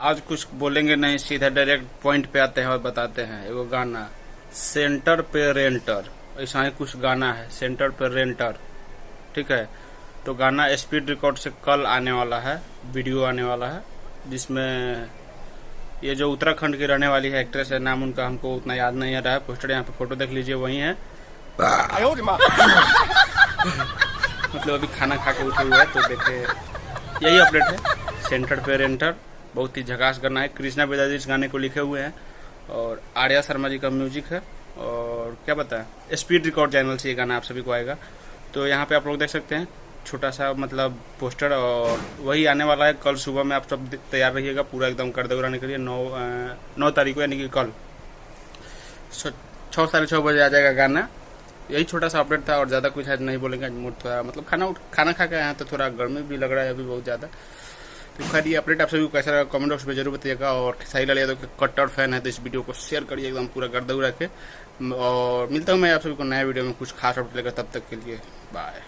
आज कुछ बोलेंगे नहीं, सीधा डायरेक्ट पॉइंट पे आते हैं और बताते हैं। एगो गाना सेंटर पे रेंटर, ऐसा ही कुछ गाना है, सेंटर पे रेंटर, ठीक है। तो गाना स्पीड रिकॉर्ड से कल आने वाला है, वीडियो आने वाला है, जिसमें ये जो उत्तराखंड की रहने वाली है एक्ट्रेस है, नाम उनका हमको उतना याद नहीं आ रहा है। पोस्टर यहाँ पे फोटो देख लीजिए, वही है। मतलब अभी खाना खा के उठे हुए हैं, तो देखे यही अपडेट है। सेंटर पे रेंटर बहुत ही झकास गाना है। कृष्णा बेदाजी इस गाने को लिखे हुए हैं और आर्या शर्मा जी का म्यूजिक है। और क्या बताएं, स्पीड रिकॉर्ड चैनल से ये गाना आप सभी को आएगा। तो यहाँ पे आप लोग देख सकते हैं छोटा सा मतलब पोस्टर, और वही आने वाला है कल सुबह में। आप सब तैयार रहिएगा पूरा एकदम कर दौड़ाने के लिए। 9 तारीख को, यानी कि कल 6 साढ़े 6 बजे आ जाएगा गाना। यही छोटा सा अपडेट था और ज़्यादा कुछ आज नहीं बोलेंगे। मूड थोड़ा मतलब खाना खा के आया तो थोड़ा गर्मी भी लग रहा है अभी बहुत ज़्यादा। तो खैर ये अपडेट आप सभी को कैसा लगा कमेंट बॉक्स में जरूर बताइएगा। और खेसारी लाल यादव के कट्टर फैन है तो इस वीडियो को शेयर करिए एकदम पूरा कर दौड़ा के। और मिलता हूँ मैं आप सभी को नया वीडियो में कुछ खास अपडेट लेकर, तब तक के लिए बाय।